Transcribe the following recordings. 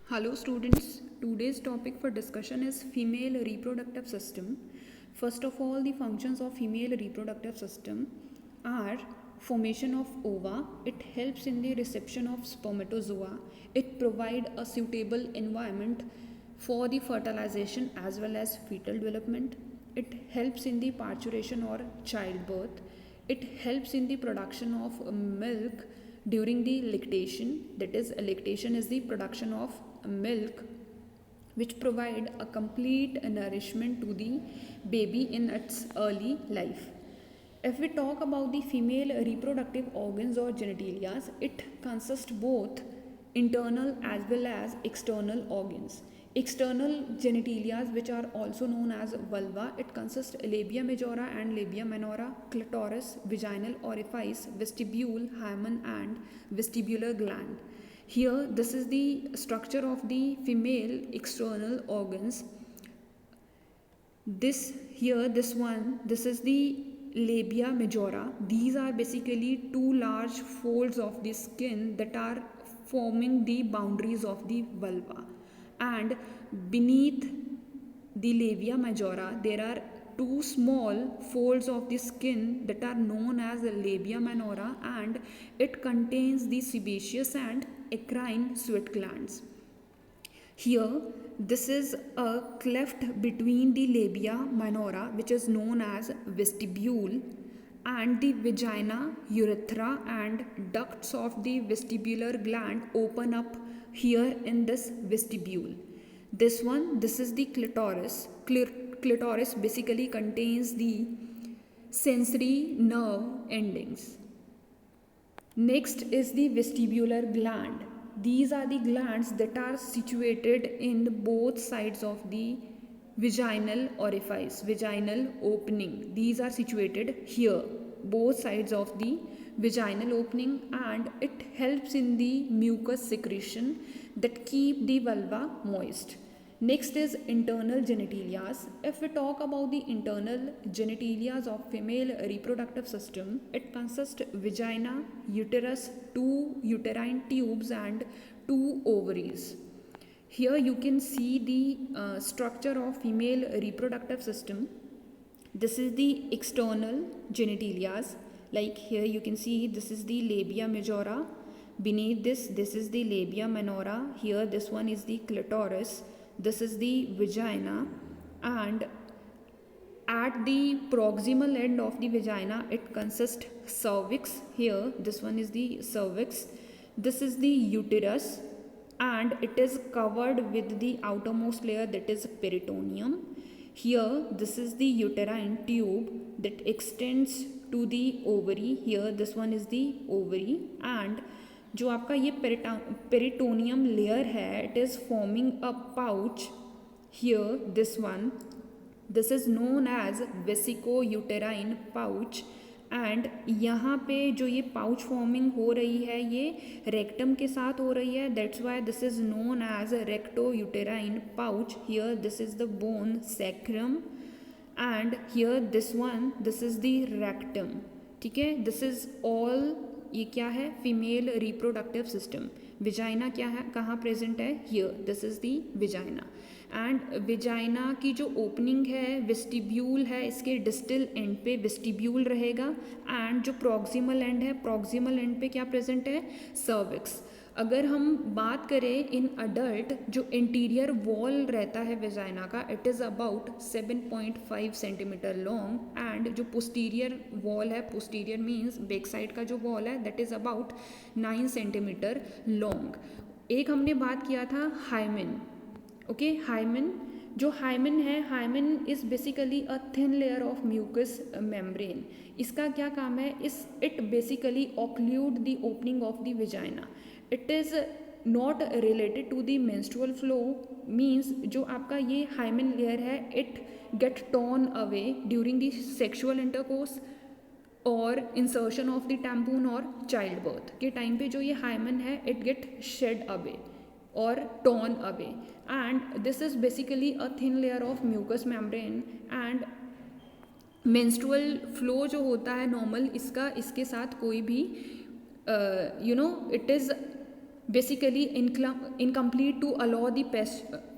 Hello students, today's topic for discussion is female reproductive system. First of all, the functions of female reproductive system are formation of ova, it helps in the reception of spermatozoa, it provides a suitable environment for the fertilization as well as fetal development, it helps in the parturition or childbirth, it helps in the production of milk during the lactation, that is lactation is the production of milk which provide a complete nourishment to the baby in its early life. If we talk about the female reproductive organs or genitalia, it consists both internal as well as external organs. External genitalia, which are also known as vulva, it consists labia majora and labia minora, clitoris, vaginal orifice, vestibule, hymen, and vestibular gland. Here, this is the structure of the female external organs. This is the labia majora. These are basically two large folds of the skin that are forming the boundaries of the vulva, and beneath the labia majora there are two small folds of the skin that are known as the labia minora, and it contains the sebaceous and eccrine sweat glands. Here, this is a cleft between the labia minora, which is known as vestibule, and the vagina, urethra, and ducts of the vestibular gland open up here in this vestibule. This is the clitoris. Clitoris basically contains the sensory nerve endings. Next is the vestibular gland. These are the glands that are situated in both sides of the vaginal orifice, vaginal opening. These are situated here, both sides of the vaginal opening, and it helps in the mucus secretion that keep the vulva moist. Next is internal genitalia. If we talk about the internal genitalia of female reproductive system, it consists vagina, uterus, two uterine tubes, and two ovaries. Here you can see the structure of female reproductive system. This is the external genitalia. Like here you can see this is the labia majora. Beneath this is the labia minora. Here this one is the clitoris. This is the vagina, and at the proximal end of the vagina it consists cervix. Here this one is the cervix. This is the uterus, and it is covered with the outermost layer, that is peritoneum. Here this is the uterine tube that extends to the ovary. Here this one is the ovary, and जो आपका ये peritoneum layer है, it is forming a pouch. Here this is known as vesico uterine pouch, and यहाँ पे जो ये pouch forming हो रही है ये रेक्टम के साथ हो रही है. That's why this is known as recto uterine pouch. Here this is the bone sacrum, and here this is the rectum. ठीक है, दिस इज़ ऑल. ये क्या है? Female reproductive system. विजाइना क्या है, कहाँ प्रेजेंट है? Here this is the vagina. And vagina की जो ओपनिंग है वेस्टिब्यूल है, इसके डिस्टल एंड पे वेस्टिब्यूल रहेगा, एंड जो प्रॉक्सिमल एंड है, प्रॉक्सिमल एंड पे क्या प्रेजेंट है? सर्विक्स. अगर हम बात करें इन अडल्ट, जो इंटीरियर वॉल रहता है वेजाइना का, it is about 7.5 centimetre long, and जो पोस्टीरियर वॉल है, पोस्टीरियर मीन्स बैक साइड का जो वॉल है, that is about 9 centimetre long. एक हमने बात किया था हाइमेन. ओके, हाइमेन, जो हाइमेन है, hymen is basically a thin layer of mucous membrane. इसका क्या काम है? It basically occlude the opening of the vagina. It is not related to the menstrual flow. Means जो आपका ये हाइमेन लेयर है, it get torn away during the sexual intercourse और insertion of the tampon और child birth के time पे जो ये हाइमेन है, इट गेट शेड अवे और torn away, and this is basically a thin layer of mucous membrane. And menstrual flow जो होता है नॉर्मल, इसके साथ कोई भी it is basically incomplete to allow the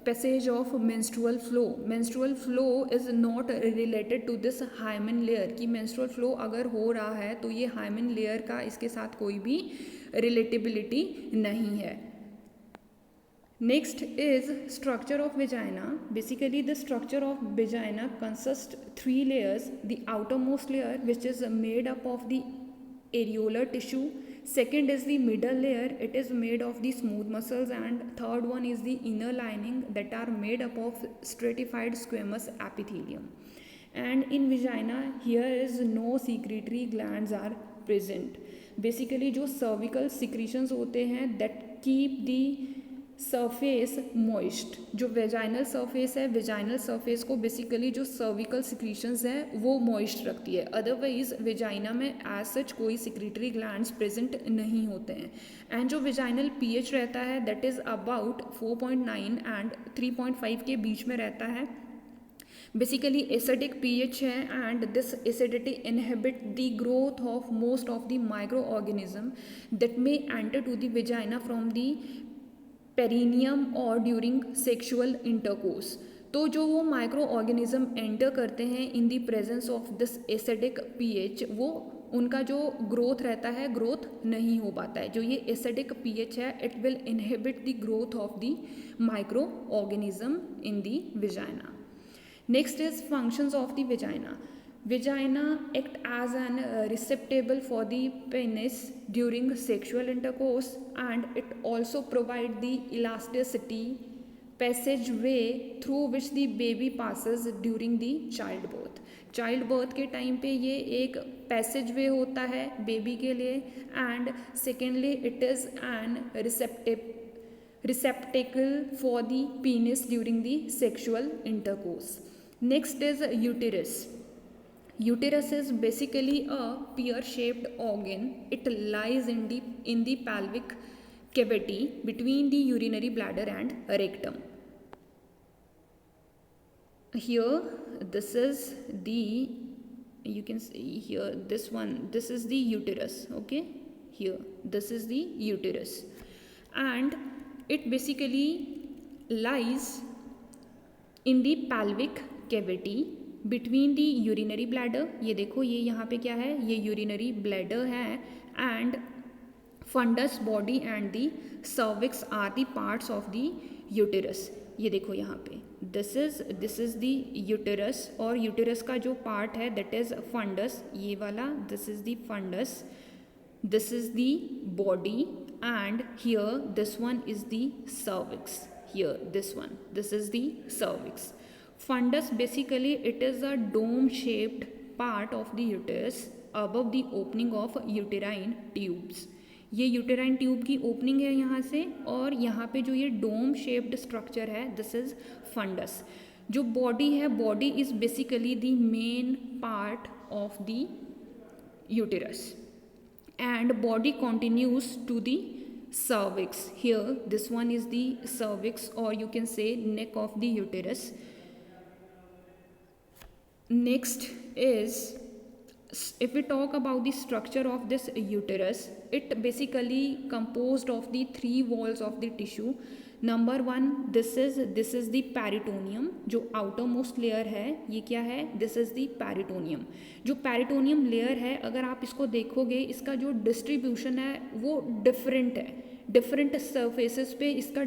passage of menstrual flow. Menstrual flow is not related to this hymen layer कि menstrual flow अगर हो रहा है तो ये hymen layer का इसके साथ कोई भी relatability नहीं है. Next is structure of vagina. Basically the structure of vagina consists 3 layers. The outermost layer, which is made up of the areolar tissue. Second is the middle layer, it is made of the smooth muscles, and third one is the inner lining that are made up of stratified squamous epithelium. And in vagina here is no secretory glands are present. Basically जो cervical secretions होते हैं that keep the surface moist. जो vaginal surface है, vaginal surface को basically जो cervical secretions है वो moist रखती है. अदरवाइज वेजाइना में एज सच कोई सिक्रीटरी ग्लैंड्स प्रेजेंट नहीं होते हैं. एंड जो वेजाइनल पीएच रहता है दैट इज़ अबाउट 4.9 एंड 3.5 के बीच में रहता है. बेसिकली एसिडिक पीएच है and this acidity inhibit the growth of most of the micro organism that may enter to the vagina from the perineum और during sexual intercourse. तो जो वो micro organism enter करते हैं in the presence of this acidic pH, वो उनका जो growth रहता है ग्रोथ नहीं हो पाता है. जो ये एसिडिक पीएच है it will inhibit the growth of the micro organism in the vagina. Next is functions of the vagina. Vagina act as an receptacle for the penis during sexual intercourse, and it also provide the elasticity passageway through which the baby passes during the childbirth. Childbirth के time पे ये एक passageway होता है baby के लिए, and secondly it is an receptacle for the penis during the sexual intercourse. Next is uterus. Uterus is basically a pear-shaped organ. It lies in the pelvic cavity between the urinary bladder and rectum. Here, this is the, you can see here, this one, this is the uterus. Okay, here, this is the uterus, and it basically lies in the pelvic cavity between the urinary bladder. ये देखो ये यहाँ पे क्या है, ये urinary bladder है and fundus body and the cervix are the parts of the uterus. ये देखो यहाँ पे दिस इज दी यूटेरस, और यूटेरस का जो पार्ट है दैट इज फंडस, ये वाला this is the fundus, this is the body and here this one is the cervix. Here this one, this is the cervix. Fundus basically it is a dome shaped part of the uterus above the opening of uterine tubes. ये uterine tube की opening है यहाँ से, और यहाँ पे जो ये डोम शेप्ड स्ट्रक्चर है दिस इज फंडस. जो बॉडी है, body is basically the main part of the uterus and body continues to the cervix. Here this one is the cervix, or you can say neck of the uterus. Next is, if we talk about the structure of this uterus, it basically composed of the 3 walls of the tissue. Number 1, this is the peritoneum. जो outer most layer है ये क्या है, this is the peritoneum. जो peritoneum layer है अगर आप इसको देखोगे इसका जो distribution है वो different है. डिफरेंट सरफेसेस पे इसका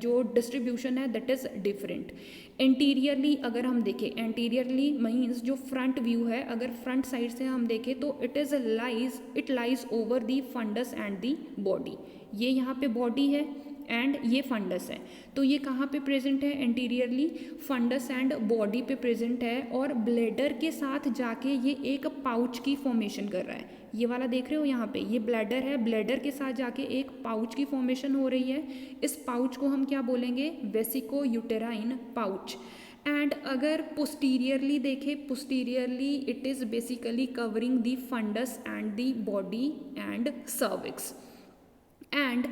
जो डिस्ट्रीब्यूशन है दैट इज़ डिफरेंट. एंटीरियरली अगर हम देखें, एंटीरियरली मीन्स जो फ्रंट व्यू है, अगर फ्रंट साइड से हम देखें तो it lies over the fundus and the body. ये यहाँ पे बॉडी है एंड ये फंडस है. तो ये कहाँ पे प्रेजेंट है, एंटीरियरली फंडस एंड बॉडी पे प्रेजेंट है, और ब्लैडर के साथ जाके ये एक पाउच की फॉर्मेशन कर रहा है. ये वाला देख रहे हो यहाँ पे, ये ब्लैडर है, ब्लैडर के साथ जाके एक पाउच की फॉर्मेशन हो रही है. इस पाउच को हम क्या बोलेंगे, वेसिको यूटेराइन पाउच. एंड अगर पोस्टीरियरली देखें, posteriorly it is basically covering the fundus and the body and cervix and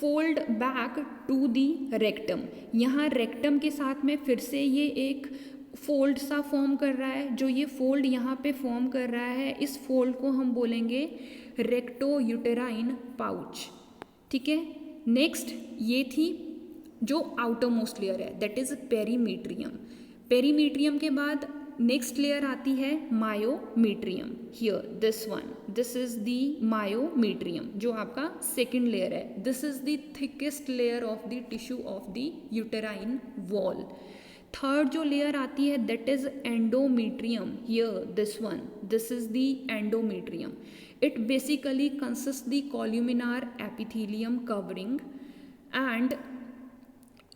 fold back to the rectum. यहाँ रेक्टम के साथ में फिर से ये एक फोल्ड सा फॉर्म कर रहा है. जो ये फोल्ड यहाँ पे फॉर्म कर रहा है इस फोल्ड को हम बोलेंगे रेक्टो यूटेराइन पाउच. ठीक है, नेक्स्ट ये थी जो आउटर मोस्ट लेयर है, दैट इज पेरीमीट्रियम। पेरीमीट्रियम के बाद नेक्स्ट लेयर आती है myometrium. Here this one, this is the myometrium जो आपका सेकेंड लेयर है। This is the thickest layer of the tissue of the uterine wall. Third जो layer आती है that is endometrium. Here this one, this is the endometrium. It basically consist the columnar epithelium covering. And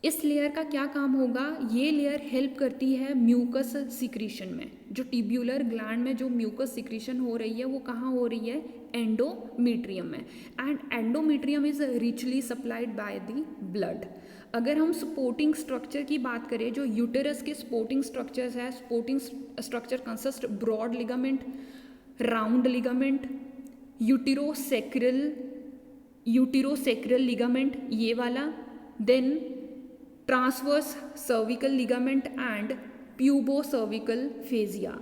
इस layer का क्या काम होगा, ये layer help करती है म्यूकस सिक्रीशन में। जो टिब्यूलर ग्लैंड में जो म्यूकस सिक्रीशन हो रही है वो कहाँ हो रही है, एंडोमीट्रियम में। And endometrium is richly supplied by the blood. अगर हम सपोर्टिंग स्ट्रक्चर की बात करें, जो यूटेरस के सपोर्टिंग स्ट्रक्चर्स है, supporting structure consist broad ligament, round ligament, uterosacral ligament ये वाला, then transverse cervical ligament and pubocervical fascia.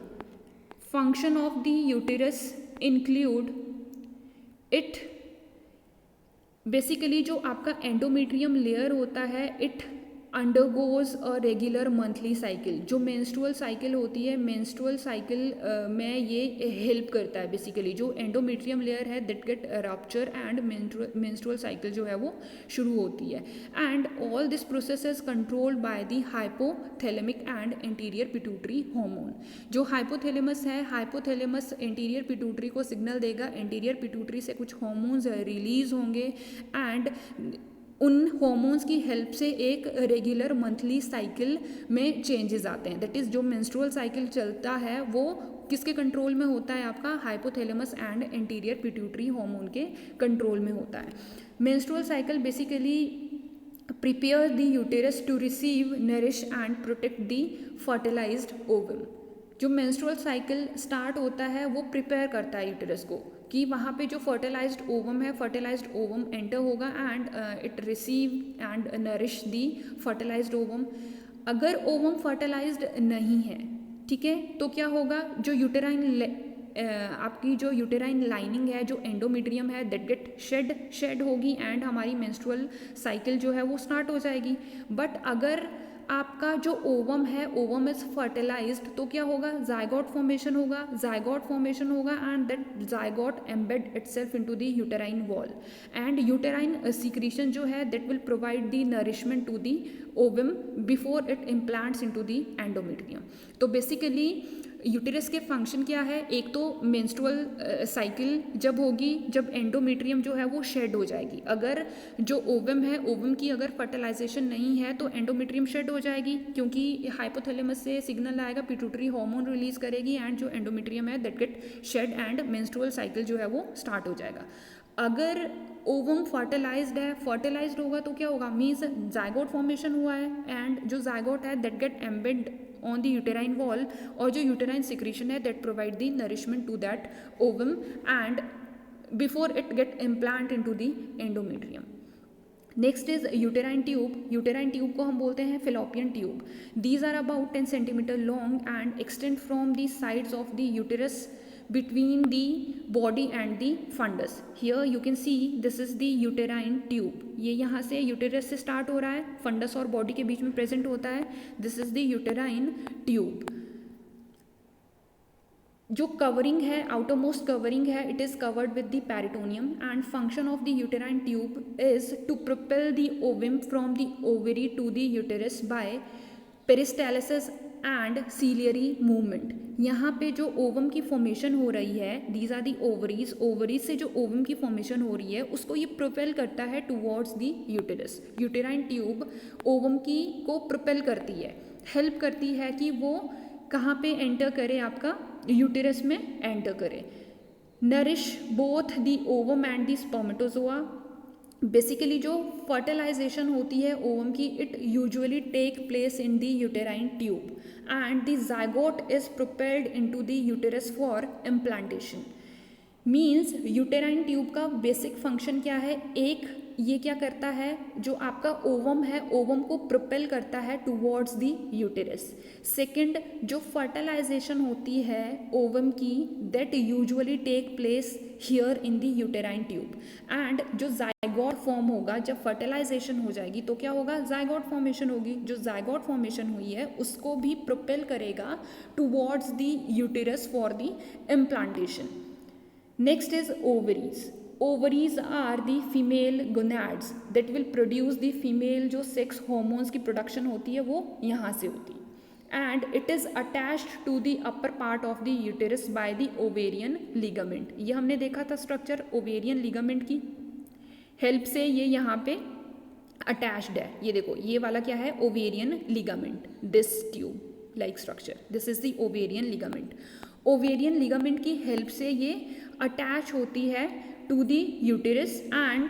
Function of the uterus include it, basically जो आपका एंडोमेट्रियम लेयर होता है it undergoes a regular monthly cycle. जो menstrual cycle होती है, menstrual cycle में ये हेल्प करता है। बेसिकली जो एंडोमेट्रियम लेयर है that gate rupture and menstrual cycle जो है वो शुरू होती है। And all this process is controlled by the hypothalamic and anterior pituitary hormone. जो हाइपोथैलेमस है, हाइपोथैलेमस एंटीरियर पिट्यूटरी को सिग्नल देगा, एंटीरियर पिट्यूटरी से कुछ हार्मोन्स रिलीज होंगे एंड उन हॉर्मोन्स की हेल्प से एक रेगुलर मंथली साइकिल में चेंजेस आते हैं। दैट इज़ जो मेंस्ट्रुअल साइकिल चलता है वो किसके कंट्रोल में होता है, आपका hypothalamus and anterior pituitary hormone के कंट्रोल में होता है। Menstrual cycle basically prepare the uterus to receive, nourish and protect the fertilised ovum. जो मेंस्ट्रुअल साइकिल स्टार्ट होता है वो प्रिपेयर करता है यूटेरस को कि वहाँ पे जो फर्टिलाइज्ड ओवम है, फर्टिलाइज्ड ओवम एंटर होगा and it receive and nourish the fertilised ovum. अगर ओवम फर्टिलाइज्ड नहीं है, ठीक है, तो क्या होगा, जो यूटेराइन आपकी जो यूटेराइन लाइनिंग है, जो एंडोमेट्रियम है दैट गेट शेड होगी एंड हमारी मेंस्ट्रुअल साइकिल जो है वो स्टार्ट हो जाएगी। बट अगर आपका जो ओवम है, ओवम इज फर्टिलाइज्ड, तो क्या होगा, जायगोट फॉर्मेशन होगा and that zygote embed itself into the uterine wall and uterine secretion जो है that will provide the nourishment to the ovum before it implants into the endometrium. तो basically uterus के function क्या है, एक तो menstrual cycle जब होगी, जब एंडोमेट्रियम जो है वो शेड हो जाएगी। अगर जो ओवम है, ओवम की अगर फर्टिलाइजेशन नहीं है तो एंडोमेट्रियम शेड हो जाएगी, क्योंकि हाइपोथैलेमस से सिग्नल आएगा, पिट्यूटरी हार्मोन रिलीज करेगी एंड जो एंडोमेट्रियम है that get shed and menstrual cycle जो है वो स्टार्ट हो जाएगा। अगर ओवम फर्टिलाइज्ड होगा तो क्या होगा, मीन्स जायगोट फॉर्मेशन हुआ है एंड जो जायगोट है that get embed on the uterine wall, और जो यूटेराइन सिक्रीशन है that provide the nourishment to that ovum and before it get implant into the endometrium. Next is uterine tube. Uterine tube को हम बोलते हैं fallopian tube. These are about 10 centimetre long and extend from the sides of the uterus between the body and the fundus. Here you can see this is the uterine tube. ये यहाँ से uterus से start हो रहा है, funds और body के बीच में प्रेजेंट होता है। This is the uterine tube. जो कवरिंग है, आउटर मोस्ट कवरिंग है, it is covered with the peritoneum and function of the uterine tube is to propel the ovum from the ovary to the uterus by peristalsis and ciliary movement. यहाँ पे जो ovum की formation हो रही है, these are the ovaries, ovaries से जो ovum की फॉर्मेशन हो रही है उसको ये प्रोपेल करता है towards the uterus. Uterine tube ovum की को प्रोपेल करती है, हेल्प करती है कि वो कहाँ पे एंटर करे, आपका यूटेरस में एंटर करे। Nourish both the ovum and the spermatozoa. Basically जो फर्टिलाइजेशन होती है ओवम की, it usually take place in the uterine tube and the zygote is propelled into the uterus for implantation. Means uterine tube का basic function क्या है, एक ये क्या करता है, जो आपका ओवम है, ओवम को प्रोपेल करता है टुवर्ड्स द यूटेरस। सेकंड, जो फर्टिलाइजेशन होती है ओवम की, that usually take place here in the uterine tube and जो जाइगोट फॉर्म होगा, जब फर्टिलाइजेशन हो जाएगी तो क्या होगा, जाइगोट फॉर्मेशन होगी। जो जाइगोट फॉर्मेशन हुई है उसको भी प्रोपेल करेगा towards the uterus for the implantation. Next is ovaries. Ovaries are the female gonads that will produce the female, जो सेक्स हॉर्मोन्स की प्रोडक्शन होती है वो यहाँ से होती है। And it is attached to the upper part of the uterus by the ovarian ligament। ये हमने देखा था स्ट्रक्चर, ओवेरियन लिगामेंट की हेल्प से ये यहाँ पे अटैच्ड है। ये देखो ये वाला क्या है, ovarian ligament, this tube like structure, this is the ovarian ligament. Ovarian ligament की हेल्प से ये अटैच होती है to the uterus and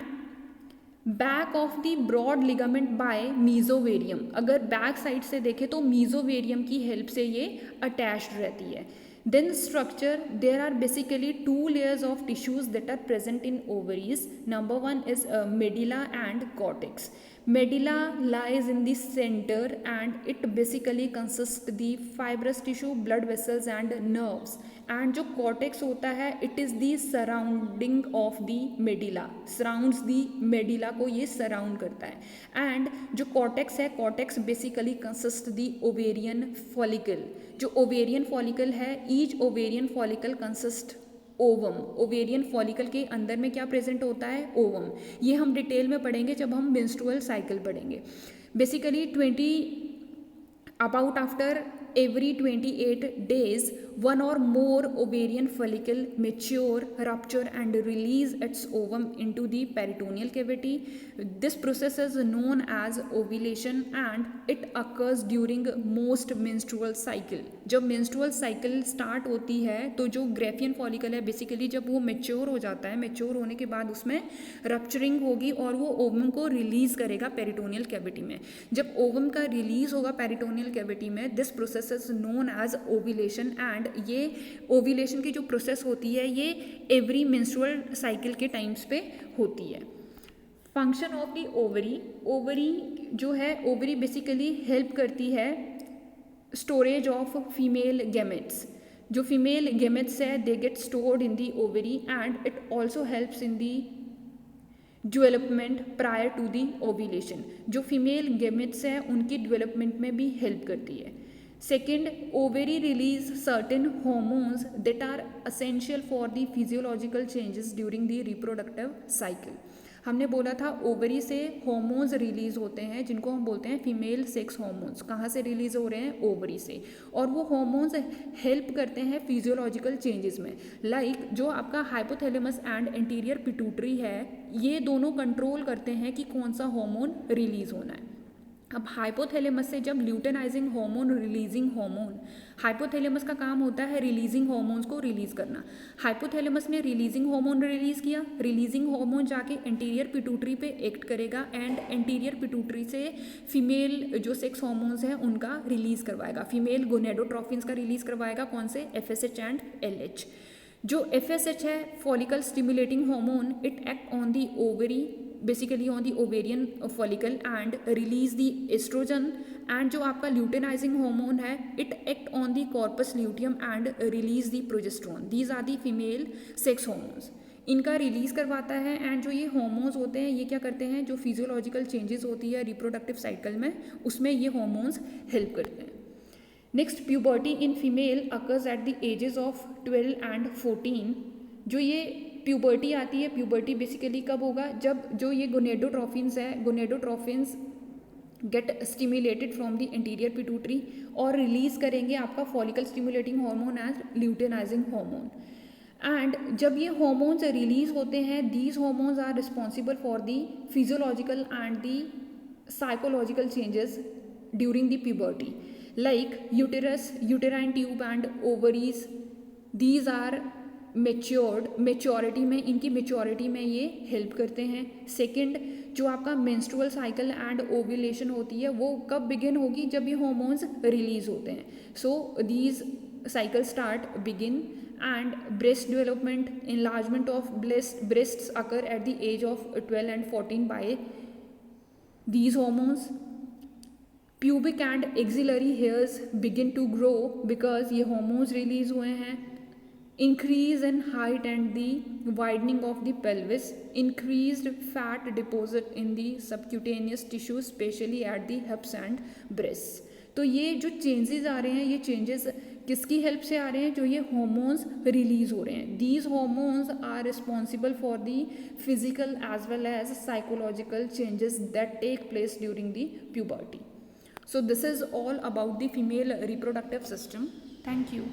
back of the broad ligament by mesovarium. अगर बैक साइड से देखें तो मीजोवेरियम की हेल्प से ये अटैच्ड रहती है। Then structure, there are basically 2 layers of tissues that are present in ovaries. Number 1 is medulla and cortex. Medulla lies in the center and it basically consists the fibrous tissue, blood vessels and nerves. And जो cortex होता है it is the surrounding of the medulla, surrounds the medulla को ये surround करता है। and जो cortex है, cortex basically consists the ovarian follicle। जो ovarian follicle है, each ovarian follicle consists ovum. Ovarian follicle के अंदर में क्या प्रेजेंट होता है, ओवम। ये हम डिटेल में पढ़ेंगे जब हम मेंस्ट्रुअल साइकिल पढ़ेंगे। Basically 20 about after every 28 days one or more ovarian follicle mature, rupture and release its ovum into the peritoneal cavity. This process is known as ovulation and it occurs during most menstrual cycle। जब menstrual cycle start होती है तो जो Graafian follicle है basically जब वो mature हो जाता है, मेच्योर होने के बाद उसमें रप्चरिंग होगी और वो ओवम को रिलीज करेगा पेरिटोनियल कैविटी में। जब ओवम का रिलीज होगा पेरिटोनियल कैविटी में, this process is known as ovulation and ये ओव्यूलेशन की जो प्रोसेस होती है ये एवरी मेंस्ट्रुअल साइकिल के टाइम्स पे होती है। Function of the ovary, ovary जो है, ओवरी बेसिकली हेल्प करती है स्टोरेज ऑफ फीमेल गैमेट्स। जो फीमेल गैमेट्स है they get stored in the ovary and it also helps in the development prior to the ovulation. जो female gametes है उनकी development में भी हेल्प करती है। Second, ovary release certain hormones that are essential for the physiological changes during the reproductive cycle. हमने बोला था ओवरी से हॉर्मोन्स रिलीज होते हैं जिनको हम बोलते हैं फीमेल सेक्स हॉर्मोन्स। कहाँ से रिलीज हो रहे हैं, ओवरी से। और वो हॉर्मोन्स हेल्प करते हैं फिजियोलॉजिकल चेंजेस में। लाइक जो आपका हाइपोथैलेमस एंड एंटीरियर पिट्यूटरी है, ये दोनों कंट्रोल करते हैं कि कौन सा हार्मोन रिलीज होना है। अब हाइपोथैलेमस से जब luteinising hormone, releasing hormone, hypothalamus का काम होता है रिलीजिंग हार्मोन्स को रिलीज करना। हाइपोथैलेमस ने रिलीजिंग हार्मोन रिलीज किया, रिलीजिंग हार्मोन जाके एंटीरियर पिट्यूटरी पे एक्ट करेगा एंड एंटीरियर पिट्यूटरी से फीमेल जो सेक्स हार्मोन्स हैं उनका रिलीज करवाएगा। फीमेल गोनेडोट्रोफिन्स का रिलीज करवाएगा, कौन से, FSH एंड LH। जो FSH है follicle stimulating hormone, it act on the ovary, basically on the ovarian follicle and release the oestrogen. And जो आपका ल्यूटेनाइजिंग हार्मोन है it act on the corpus luteum and release the progesterone. These are the female sex hormones, इनका release करवाता है। And जो ये hormones होते हैं ये क्या करते हैं, जो फिजियोलॉजिकल चेंजेस होती है रिप्रोडक्टिव साइकिल में उसमें ये हार्मोन्स हेल्प करते हैं। Next, puberty in female occurs at the ages of 12 and 14। जो ये प्यूबर्टी आती है, प्यूबर्टी बेसिकली कब होगा, जब जो ये गोनेडोट्रोफिन्स है, gonadotrophins get stimulated from the interior pituitary और रिलीज करेंगे आपका follicle stimulating hormone as luteinizing hormone. And जब ये हार्मोन्स रिलीज होते हैं, these hormones are responsible for the physiological and the psychological changes during the puberty, like uterus, uterine tube and ovaries, these are matured, maturity में, इनकी maturity में ये help करते हैं। सेकंड, जो आपका मेंस्ट्रुअल साइकिल एंड ओव्यूलेशन होती है वो कब बिगिन होगी, जब ये हार्मोन्स रिलीज होते हैं। So these cycle start begin and breast development, enlargement of breasts occur at the age of 12 and 14 by these hormones. Pubic and axillary hairs begin to grow because ये hormones release हुए हैं। increase in height and the widening of the pelvis, increased fat deposit in the subcutaneous tissue, especially at the hips and breasts. तो ये जो changes आ रहे हैं, ये changes किसकी हेल्प से आ रहे हैं? जो ये हॉर्मोन्स रिलीज हो रहे हैं. These hormones are responsible for the physical as well as psychological changes that take place during the puberty. So this is all about the female reproductive system. Thank you.